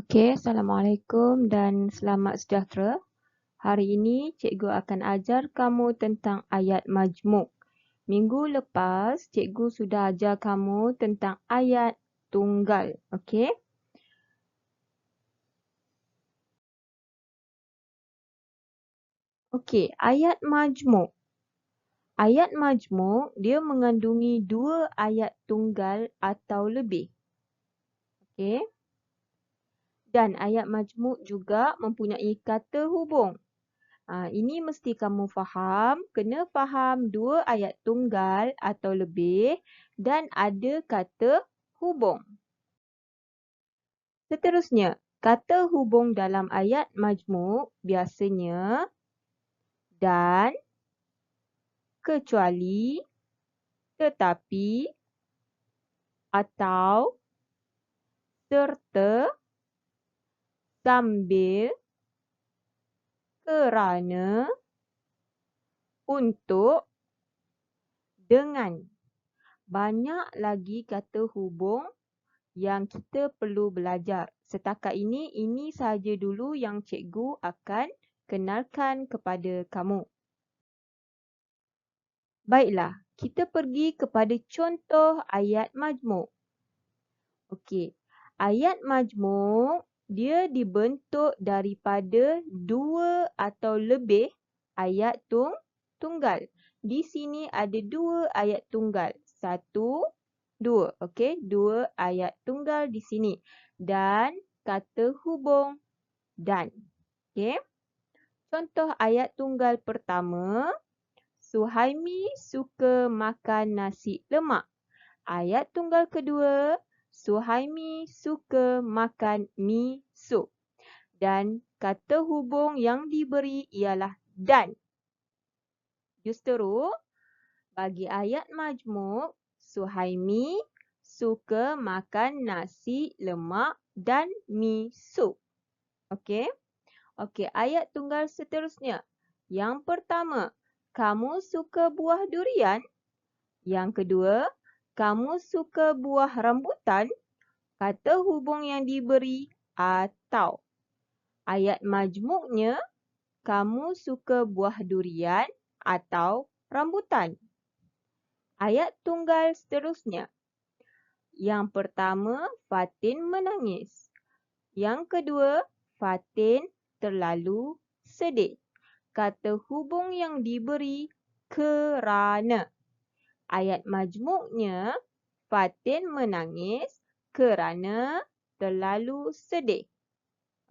Okey, Assalamualaikum dan selamat sejahtera. Hari ini cikgu akan ajar kamu tentang ayat majmuk. Minggu lepas, cikgu sudah ajar kamu tentang ayat tunggal. Okey? Okey, ayat majmuk. Ayat majmuk, dia mengandungi dua ayat tunggal atau lebih. Okey? Dan ayat majmuk juga mempunyai kata hubung. Ini mesti kamu faham, kena faham dua ayat tunggal atau lebih dan ada kata hubung. Seterusnya, kata hubung dalam ayat majmuk biasanya dan, kecuali, tetapi, atau, serta, sambil, kerana, untuk, dengan. Banyak lagi kata hubung yang kita perlu belajar. Setakat ini sahaja dulu yang cikgu akan kenalkan kepada kamu. Baiklah, kita pergi kepada contoh ayat majmuk. Okey, ayat majmuk dia dibentuk daripada dua atau lebih ayat tunggal. Di sini ada dua ayat tunggal. Satu, dua. Okey, dua ayat tunggal di sini. Dan kata hubung dan. Okey. Contoh ayat tunggal pertama, Suhaimi suka makan nasi lemak. Ayat tunggal kedua, Suhaimi suka makan mi sup. Dan kata hubung yang diberi ialah dan. Justeru, bagi ayat majmuk, Suhaimi suka makan nasi lemak dan mi sup. Okey? Okey, ayat tunggal seterusnya. Yang pertama, kamu suka buah durian? Yang kedua, kamu suka buah rambutan? Kata hubung yang diberi atau. Ayat majmuknya, kamu suka buah durian atau rambutan. Ayat tunggal seterusnya. Yang pertama, Fatin menangis. Yang kedua, Fatin terlalu sedih. Kata hubung yang diberi kerana. Ayat majmuknya, Fatin menangis kerana terlalu sedih.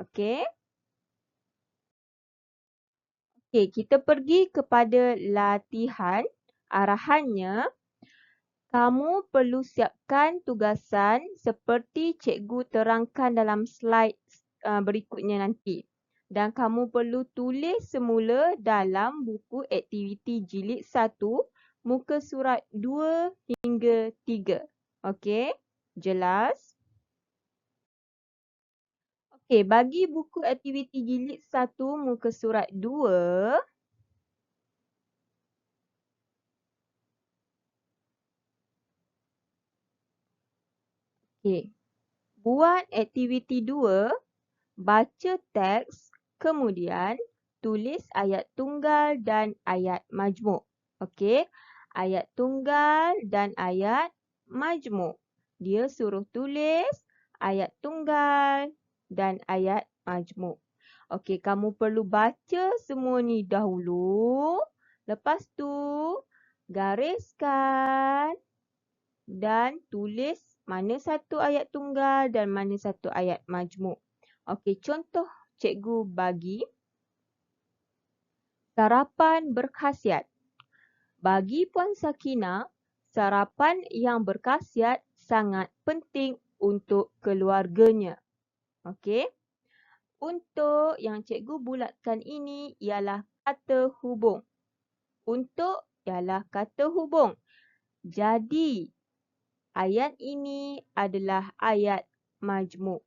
Okey? Okey, kita pergi kepada latihan. Arahannya, kamu perlu siapkan tugasan seperti cikgu terangkan dalam slide berikutnya nanti. Dan kamu perlu tulis semula dalam buku aktiviti jilid 1, muka surat 2 hingga 3. Okey, jelas? Okey, bagi buku aktiviti jilid 1, muka surat 2, okey. Buat aktiviti 2, baca teks, kemudian tulis ayat tunggal dan ayat majmuk. Okey, ayat tunggal dan ayat majmuk. Dia suruh tulis ayat tunggal dan ayat majmuk. Okey, kamu perlu baca semua ni dahulu. Lepas tu, gariskan dan tulis mana satu ayat tunggal dan mana satu ayat majmuk. Okey, contoh cikgu bagi sarapan berkhasiat. Bagi Puan Sakina, sarapan yang berkhasiat sangat penting untuk keluarganya. Okey. Untuk yang cikgu bulatkan ini ialah kata hubung. Untuk ialah kata hubung. Jadi, ayat ini adalah ayat majmuk.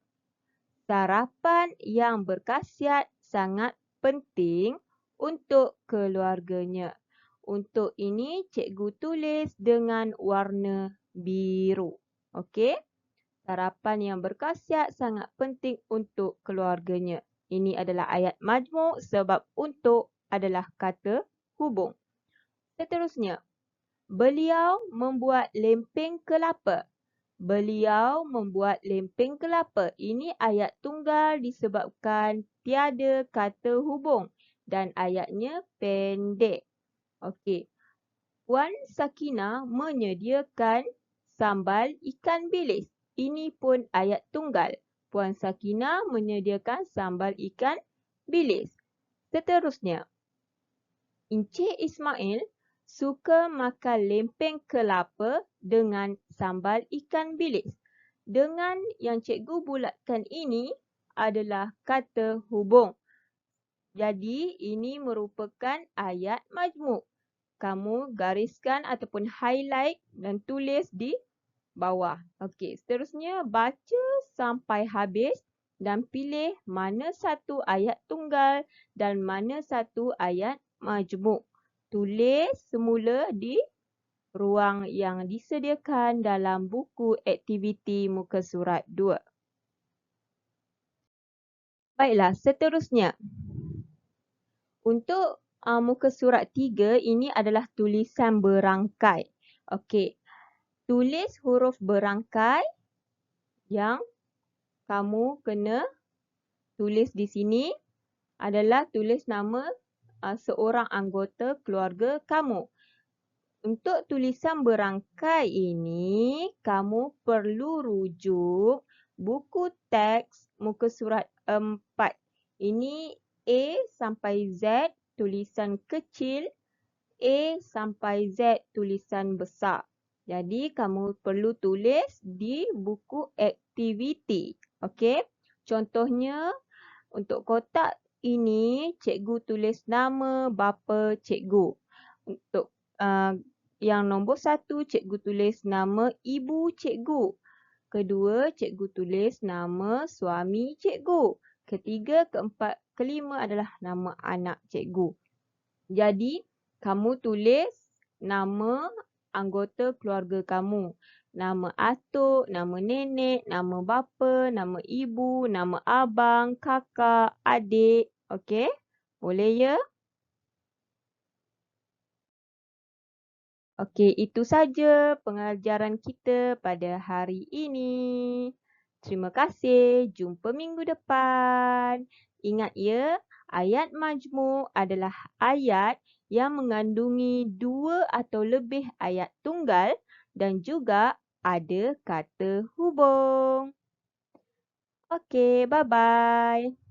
Sarapan yang berkhasiat sangat penting untuk keluarganya. Untuk ini, cikgu tulis dengan warna biru. Okey? Sarapan yang berkhasiat sangat penting untuk keluarganya. Ini adalah ayat majmuk sebab untuk adalah kata hubung. Seterusnya, beliau membuat lempeng kelapa. Beliau membuat lempeng kelapa. Ini ayat tunggal disebabkan tiada kata hubung dan ayatnya pendek. Okey. Puan Sakinah menyediakan sambal ikan bilis. Ini pun ayat tunggal. Puan Sakinah menyediakan sambal ikan bilis. Seterusnya, Encik Ismail suka makan lempeng kelapa dengan sambal ikan bilis. Dengan yang cikgu bulatkan ini adalah kata hubung. Jadi, ini merupakan ayat majmuk. Kamu gariskan ataupun highlight dan tulis di bawah. Okey, seterusnya baca sampai habis dan pilih mana satu ayat tunggal dan mana satu ayat majmuk. Tulis semula di ruang yang disediakan dalam buku aktiviti muka surat 2. Baiklah, seterusnya. Untuk muka surat 3, ini adalah tulisan berangkai. Okey. Tulis huruf berangkai yang kamu kena tulis di sini adalah tulis nama seorang anggota keluarga kamu. Untuk tulisan berangkai ini, kamu perlu rujuk buku teks muka surat 4. Ini A sampai Z tulisan kecil, A sampai Z tulisan besar. Jadi, kamu perlu tulis di buku aktiviti. Okey? Contohnya, untuk kotak ini, cikgu tulis nama bapa cikgu. Untuk yang nombor 1, cikgu tulis nama ibu cikgu. Kedua, cikgu tulis nama suami cikgu. Ketiga, keempat, kelima adalah nama anak cikgu. Jadi, kamu tulis nama anggota keluarga kamu. Nama atuk, nama nenek, nama bapa, nama ibu, nama abang, kakak, adik. Okey? Boleh ya? Okey, itu saja pengajaran kita pada hari ini. Terima kasih. Jumpa minggu depan. Ingat ya, ayat majmuk adalah ayat yang mengandungi 2 atau lebih ayat tunggal dan juga ada kata hubung. Okey, bye-bye.